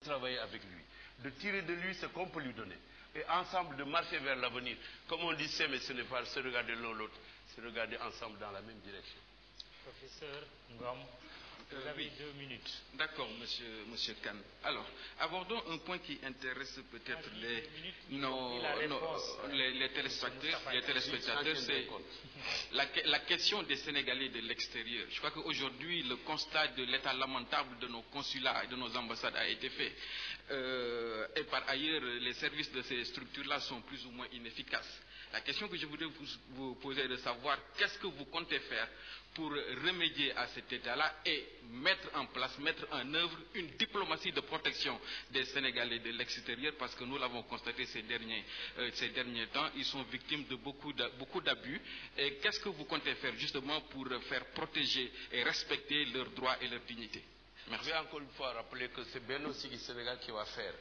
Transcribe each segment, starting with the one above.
travailler avec lui, de tirer de lui ce qu'on peut lui donner, et ensemble de marcher vers l'avenir. Comme on dit, mais ce n'est pas se regarder l'un l'autre, c'est regarder ensemble dans la même direction. Professeur Ngom, vous avez 2 minutes. D'accord, monsieur Kane. Alors, abordons un point qui intéresse peut-être les téléspectateurs, c'est la question des Sénégalais de l'extérieur. Je crois qu'aujourd'hui, le constat de l'état lamentable de nos consulats et de nos ambassades a été fait. Et par ailleurs, les services de ces structures-là sont plus ou moins inefficaces. La question que je voudrais vous poser est de savoir qu'est-ce que vous comptez faire pour remédier à cet état-là et mettre en œuvre une diplomatie de protection des Sénégalais de l'extérieur, parce que nous l'avons constaté ces derniers temps, ils sont victimes de beaucoup d'abus. Et qu'est-ce que vous comptez faire justement pour faire protéger et respecter leurs droits et leur dignité? Merci. Je vais encore une fois rappeler que c'est Benno Siggil Sénégal qui va faire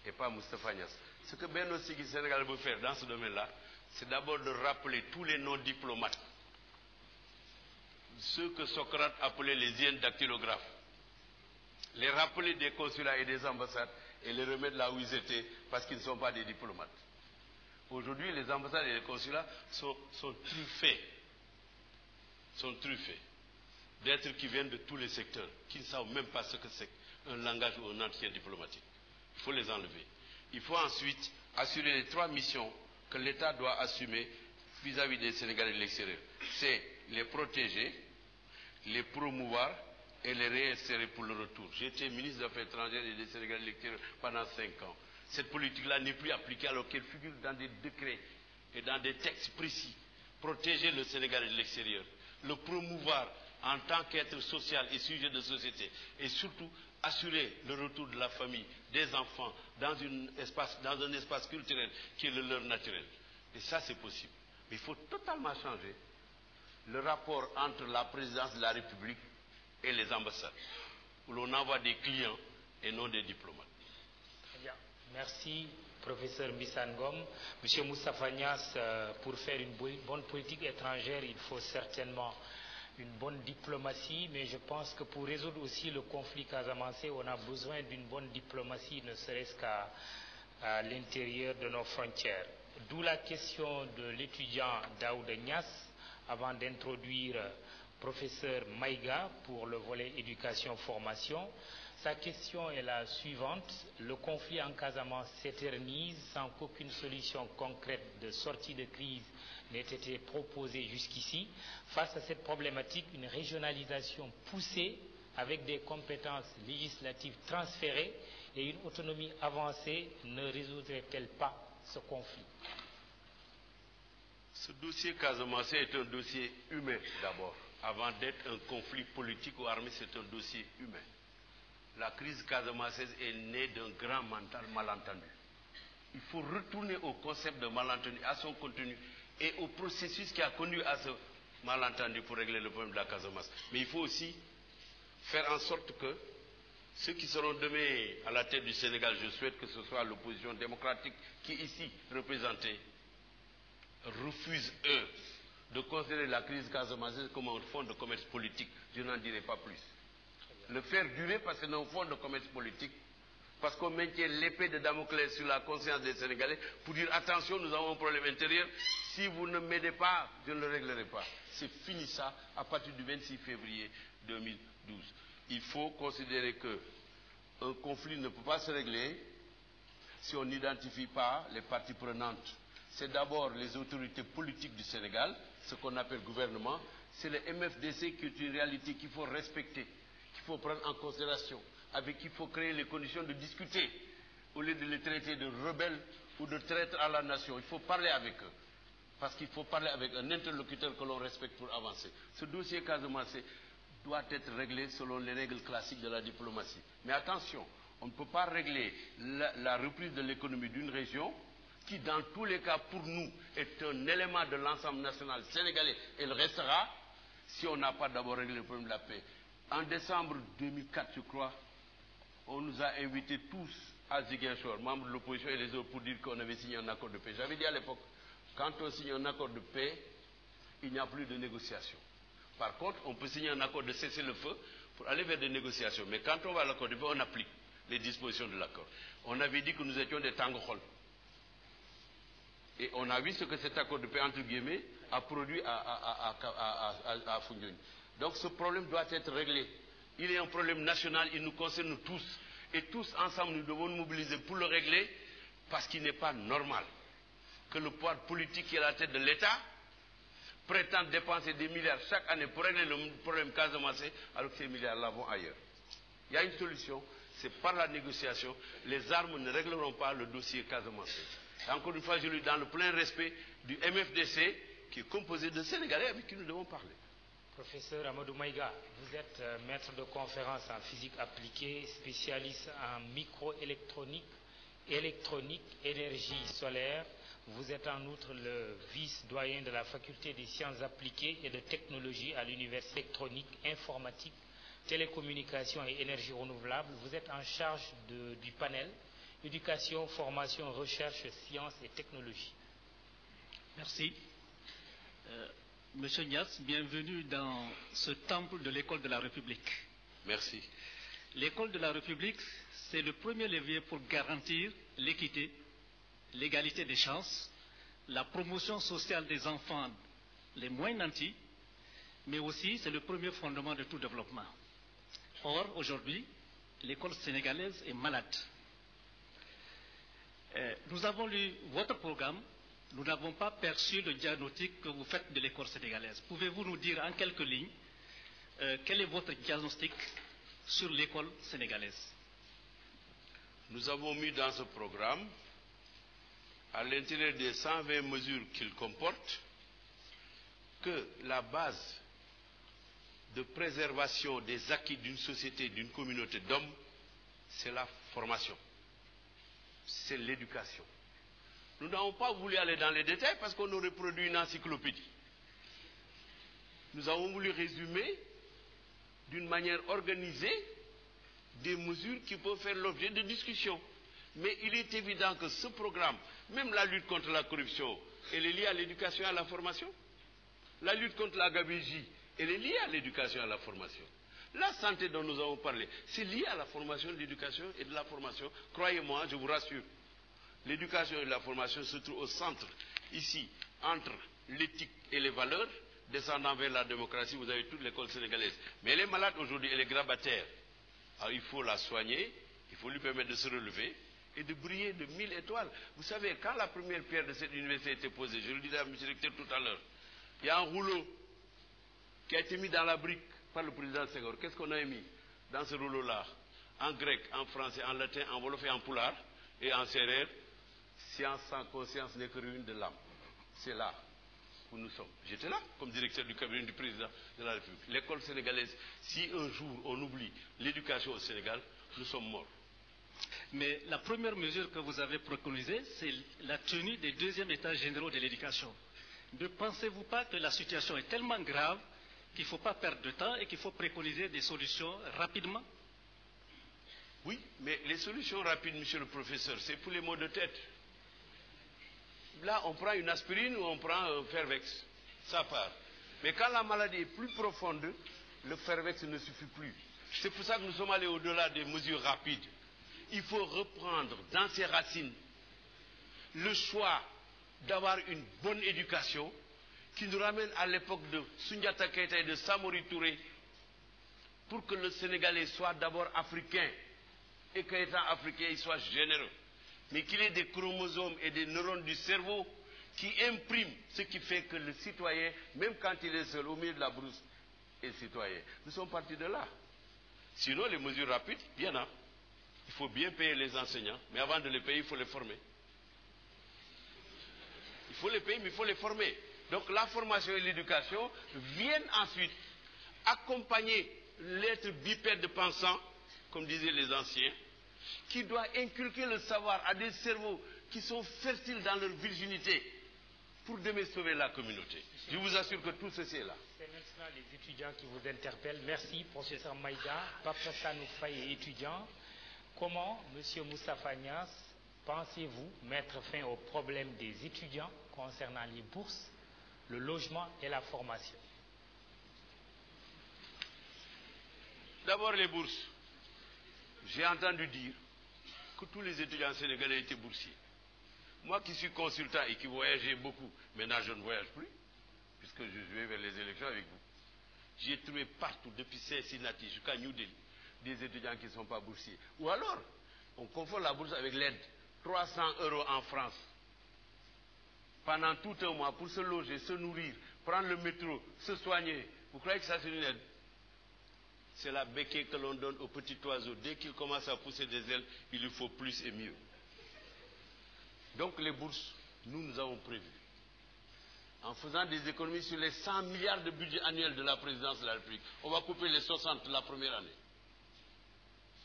et pas Moustapha Niasse. Ce que Benno Siggil Sénégal veut faire dans ce domaine-là, c'est d'abord de rappeler tous les non-diplomates, ceux que Socrate appelait les hyènes dactylographes, les rappeler des consulats et des ambassades et les remettre là où ils étaient, parce qu'ils ne sont pas des diplomates. Aujourd'hui, les ambassades et les consulats sont truffés d'êtres qui viennent de tous les secteurs, qui ne savent même pas ce que c'est un langage ou un entretien diplomatique. Il faut les enlever. Il faut ensuite assurer les 3 missions que l'État doit assumer vis-à-vis des Sénégalais de l'extérieur. C'est les protéger, les promouvoir et les réinsérer pour le retour. J'ai été ministre des Affaires étrangères et des Sénégalais de l'extérieur pendant 5 ans. Cette politique-là n'est plus appliquée alors qu'elle figure dans des décrets et dans des textes précis. Protéger le Sénégalais de l'extérieur, le promouvoir en tant qu'être social et sujet de société, et surtout assurer le retour de la famille, des enfants, dans un espace culturel qui est le leur naturel. Et ça, c'est possible. Mais il faut totalement changer le rapport entre la présidence de la République et les ambassades, où l'on envoie des clients et non des diplomates. Très bien. Merci, professeur Mbissane Ngom. Monsieur Moustapha Niasse, pour faire une bonne politique étrangère, il faut certainement une bonne diplomatie, mais je pense que pour résoudre aussi le conflit casamançais, on a besoin d'une bonne diplomatie, ne serait-ce qu'à l'intérieur de nos frontières. D'où la question de l'étudiant Daouda Niasse, avant d'introduire professeur Maïga pour le volet éducation-formation. Sa question est la suivante. Le conflit en Casamance s'éternise sans qu'aucune solution concrète de sortie de crise n'ait été proposée jusqu'ici. Face à cette problématique, une régionalisation poussée avec des compétences législatives transférées et une autonomie avancée ne résoudrait-elle pas ce conflit? Ce dossier casamançais est un dossier humain d'abord. Avant d'être un conflit politique ou armé, c'est un dossier humain. La crise casamançaise est née d'un grand malentendu. Il faut retourner au concept de malentendu, à son contenu et au processus qui a conduit à ce malentendu pour régler le problème de la Casamance. Mais il faut aussi faire en sorte que ceux qui seront demain à la tête du Sénégal, je souhaite que ce soit l'opposition démocratique qui est ici représentée, refusent, eux, de considérer la crise casamançaise comme un fonds de commerce politique. Je n'en dirai pas plus. Le faire durer parce que c'est un fonds de commerce politique, parce qu'on maintient l'épée de Damoclès sur la conscience des Sénégalais pour dire attention, nous avons un problème intérieur, si vous ne m'aidez pas, je ne le réglerai pas. C'est fini ça à partir du 26 février 2012. Il faut considérer qu'un conflit ne peut pas se régler si on n'identifie pas les parties prenantes. C'est d'abord les autorités politiques du Sénégal, ce qu'on appelle gouvernement, c'est le MFDC qui est une réalité qu'il faut respecter, qu'il faut prendre en considération, avec qui il faut créer les conditions de discuter, au lieu de les traiter de rebelles ou de traîtres à la nation. Il faut parler avec eux, parce qu'il faut parler avec un interlocuteur que l'on respecte pour avancer. Ce dossier casamançais doit être réglé selon les règles classiques de la diplomatie. Mais attention, on ne peut pas régler la reprise de l'économie d'une région qui, dans tous les cas, pour nous, est un élément de l'ensemble national sénégalais et le restera si on n'a pas d'abord réglé le problème de la paix. En décembre 2004, je crois, on nous a invités tous à Ziguinchor, membres de l'opposition et les autres, pour dire qu'on avait signé un accord de paix. J'avais dit à l'époque, quand on signe un accord de paix, il n'y a plus de négociation. Par contre, on peut signer un accord de cessez-le-feu pour aller vers des négociations. Mais quand on va à l'accord de paix, on applique. les dispositions de l'accord. On avait dit que nous étions des tangokhol. Et on a vu ce que cet accord de paix, entre guillemets, a produit à Foundiougne. Donc ce problème doit être réglé. Il est un problème national, il nous concerne tous. Et tous ensemble, nous devons nous mobiliser pour le régler, parce qu'il n'est pas normal que le pouvoir politique qui est à la tête de l'État prétende dépenser des milliards chaque année pour régler le problème Casamance, alors que ces milliards-là vont ailleurs. Il y a une solution, c'est par la négociation. Les armes ne régleront pas le dossier Casamance. Encore une fois, je le dis dans le plein respect du MFDC, qui est composé de Sénégalais avec qui nous devons parler. Professeur Amadou Maïga, vous êtes maître de conférence en physique appliquée, spécialiste en microélectronique, électronique, énergie solaire. Vous êtes en outre le vice-doyen de la faculté des sciences appliquées et de technologie à l'université électronique, informatique, télécommunications et énergie renouvelable. Vous êtes en charge du panel éducation, formation, recherche, sciences et technologie. Merci. Monsieur Niass, bienvenue dans ce temple de l'école de la République. Merci. L'école de la République, c'est le premier levier pour garantir l'équité, l'égalité des chances, la promotion sociale des enfants les moins nantis, mais aussi c'est le premier fondement de tout développement. Or, aujourd'hui, l'école sénégalaise est malade. Nous avons lu votre programme, nous n'avons pas perçu le diagnostic que vous faites de l'école sénégalaise. Pouvez-vous nous dire en quelques lignes quel est votre diagnostic sur l'école sénégalaise? Nous avons mis dans ce programme, à l'intérieur des 120 mesures qu'il comporte, que la base de préservation des acquis d'une société, d'une communauté d'hommes, c'est la formation. C'est l'éducation. Nous n'avons pas voulu aller dans les détails parce qu'on aurait produit une encyclopédie. Nous avons voulu résumer d'une manière organisée des mesures qui peuvent faire l'objet de discussions. Mais il est évident que ce programme, même la lutte contre la corruption, elle est liée à l'éducation et à la formation. La lutte contre la gabegie, elle est liée à l'éducation et à la formation. La santé dont nous avons parlé, c'est lié à la formation, de l'éducation et de la formation. Croyez-moi, je vous rassure, l'éducation et la formation se trouvent au centre, ici, entre l'éthique et les valeurs, descendant vers la démocratie, vous avez toute l'école sénégalaise. Mais elle est malade aujourd'hui, elle est grabataire. Alors il faut la soigner, il faut lui permettre de se relever et de briller de 1000 étoiles. Vous savez, quand la première pierre de cette université a été posée, je le disais à M. le recteur tout à l'heure, il y a un rouleau qui a été mis dans la brique par le président Senghor. Qu'est-ce qu'on a mis dans ce rouleau-là? En grec, en français, en latin, en wolof et en pulaar, et en sérère, science sans conscience n'est que ruine de l'âme. C'est là où nous sommes. J'étais là, comme directeur du cabinet du président de la République. L'école sénégalaise, si un jour on oublie l'éducation au Sénégal, nous sommes morts. Mais la première mesure que vous avez préconisée, c'est la tenue des deuxièmes états généraux de l'éducation. Ne pensez-vous pas que la situation est tellement grave qu'il ne faut pas perdre de temps et qu'il faut préconiser des solutions rapidement? Oui, mais les solutions rapides, monsieur le professeur, c'est pour les maux de tête. Là, on prend une aspirine ou on prend un Fervex. Ça part. Mais quand la maladie est plus profonde, le Fervex ne suffit plus. C'est pour ça que nous sommes allés au-delà des mesures rapides. Il faut reprendre dans ses racines le choix d'avoir une bonne éducation qui nous ramène à l'époque de Soundiata Keita et de Samori Touré, pour que le Sénégalais soit d'abord africain et qu'étant africain, il soit généreux. Mais qu'il ait des chromosomes et des neurones du cerveau qui impriment ce qui fait que le citoyen, même quand il est seul au milieu de la brousse, est citoyen. Nous sommes partis de là. Sinon, les mesures rapides, il y en a. Il faut bien payer les enseignants, mais avant de les payer, il faut les former. Il faut les payer, mais il faut les former. Donc la formation et l'éducation viennent ensuite accompagner l'être bipède pensant, comme disaient les anciens, qui doit inculquer le savoir à des cerveaux qui sont fertiles dans leur virginité pour demain sauver la communauté. Je vous assure que tout ceci est là. C'est maintenant les étudiants qui vous interpellent. Merci, professeur Maïga. Papa Sanou Faye, étudiant. Comment, monsieur Moustapha Niass, pensez-vous mettre fin au problème des étudiants concernant les bourses, le logement et la formation? D'abord les bourses. J'ai entendu dire que tous les étudiants sénégalais étaient boursiers. Moi qui suis consultant et qui voyageais beaucoup, maintenant je ne voyage plus, puisque je vais vers les élections avec vous. J'ai trouvé partout, depuis Cincinnati jusqu'à New Delhi, des étudiants qui ne sont pas boursiers. Ou alors, on confond la bourse avec l'aide. 300 € en France. Pendant tout un mois, pour se loger, se nourrir, prendre le métro, se soigner. Vous croyez que ça c'est une aide? C'est la béquille que l'on donne au petit oiseau. Dès qu'il commence à pousser des ailes, il lui faut plus et mieux. Donc les bourses, nous avons prévu, en faisant des économies sur les 100 milliards de budget annuel de la présidence de la République, on va couper les 60 la première année.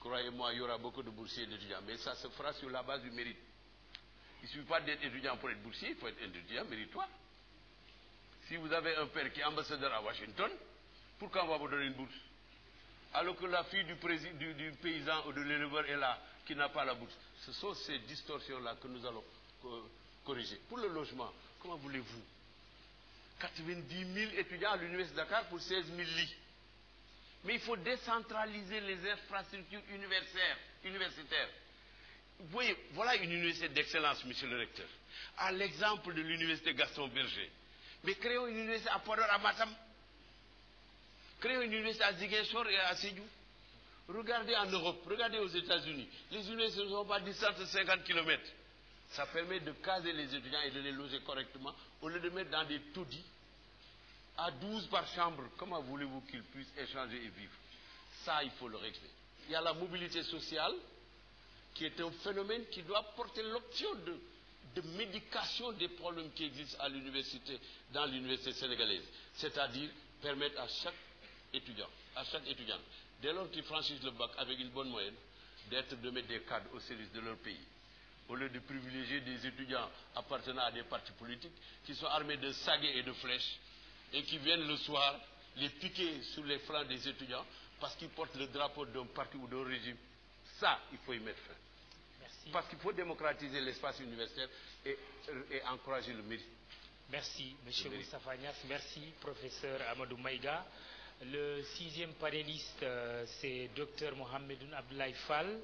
Croyez-moi, il y aura beaucoup de boursiers et d'étudiants, mais ça se fera sur la base du mérite. Il ne suffit pas d'être étudiant pour être boursier, il faut être étudiant méritoire. Si vous avez un père qui est ambassadeur à Washington, pourquoi on va vous donner une bourse? Alors que la fille du paysan ou de l'éleveur est là, qui n'a pas la bourse. Ce sont ces distorsions-là que nous allons corriger. Pour le logement, comment voulez-vous? 90 000 étudiants à l'université de Dakar pour 16 000 lits. Mais il faut décentraliser les infrastructures universitaires. Vous voyez, voilà une université d'excellence, monsieur le recteur. À l'exemple de l'université Gaston Berger. Mais créons une université à Podor, à Matam. Créons une université à Ziguinchor et à Sédhiou. Regardez en Europe, regardez aux États-Unis. Les universités ne sont pas distantes de 50 km. Ça permet de caser les étudiants et de les loger correctement, au lieu de mettre dans des taudis à 12 par chambre. Comment voulez-vous qu'ils puissent échanger et vivre? Ça, il faut le régler. Il y a la mobilité sociale, qui est un phénomène qui doit porter l'option de médication des problèmes qui existent à l'université, dans l'université sénégalaise. C'est-à-dire permettre à chaque étudiant, dès lors qu'ils franchissent le bac avec une bonne moyenne, de mettre des cadres au service de leur pays. Au lieu de privilégier des étudiants appartenant à des partis politiques qui sont armés de saguets et de flèches et qui viennent le soir les piquer sur les flancs des étudiants parce qu'ils portent le drapeau d'un parti ou d'un régime. Ça, il faut y mettre fin. Merci. Parce qu'il faut démocratiser l'espace universitaire et encourager le mérite. Merci, M. Moustapha Niasse. Merci, professeur Amadou Maïga. Le 6e panéliste, c'est Dr Mohamedoun Abdoulaye Fall.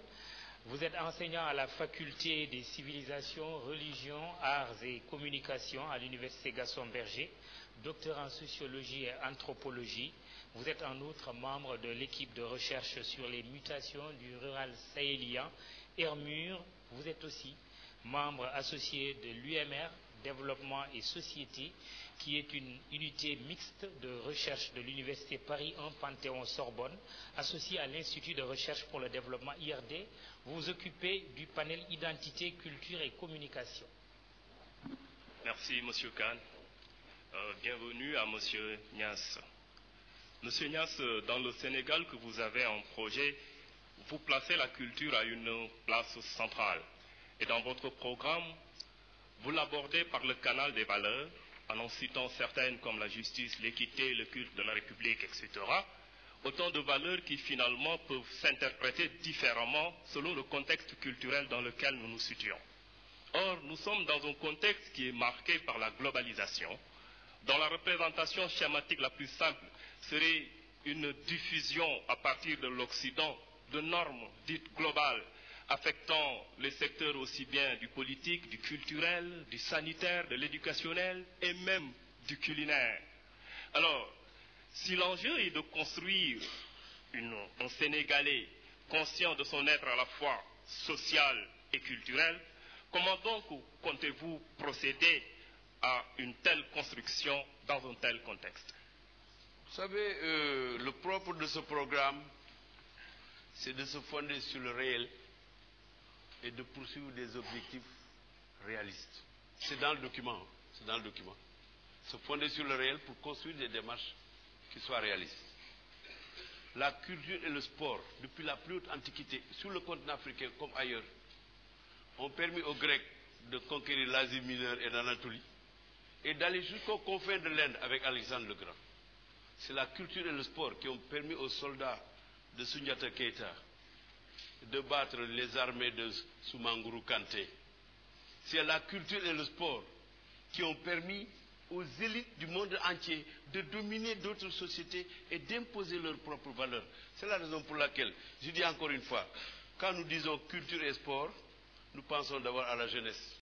Vous êtes enseignant à la faculté des civilisations, religions, arts et communications à l'université Gaston Berger, docteur en sociologie et anthropologie. Vous êtes en outre membre de l'équipe de recherche sur les mutations du rural sahélien, ERMUR. Vous êtes aussi membre associé de l'UMR, Développement et Société, qui est une unité mixte de recherche de l'Université Paris 1 Panthéon-Sorbonne, associée à l'Institut de recherche pour le développement IRD. Vous vous occupez du panel Identité, Culture et Communication. Merci, M. Khan. Bienvenue à M. Niasse. Monsieur Niasse, dans le Sénégal que vous avez en projet, vous placez la culture à une place centrale. Et dans votre programme, vous l'abordez par le canal des valeurs, en citant certaines comme la justice, l'équité, le culte de la République, etc. Autant de valeurs qui finalement peuvent s'interpréter différemment selon le contexte culturel dans lequel nous nous situons. Or, nous sommes dans un contexte qui est marqué par la globalisation, dont la représentation schématique la plus simple serait une diffusion à partir de l'Occident de normes dites globales, affectant les secteurs aussi bien du politique, du culturel, du sanitaire, de l'éducationnel et même du culinaire. Alors, si l'enjeu est de construire un Sénégalais conscient de son être à la fois social et culturel, comment donc comptez-vous procéder à une telle construction dans un tel contexte? Vous savez, le propre de ce programme, c'est de se fonder sur le réel et de poursuivre des objectifs réalistes. C'est dans le document. Se fonder sur le réel pour construire des démarches qui soient réalistes. La culture et le sport, depuis la plus haute antiquité, sur le continent africain comme ailleurs, ont permis aux Grecs de conquérir l'Asie mineure et l'Anatolie et d'aller jusqu'aux confins de l'Inde avec Alexandre le Grand. C'est la culture et le sport qui ont permis aux soldats de Sundiata Keita de battre les armées de Soumanguru Kanté. C'est la culture et le sport qui ont permis aux élites du monde entier de dominer d'autres sociétés et d'imposer leurs propres valeurs. C'est la raison pour laquelle, je dis encore une fois, Quand nous disons culture et sport, nous pensons d'abord à la jeunesse.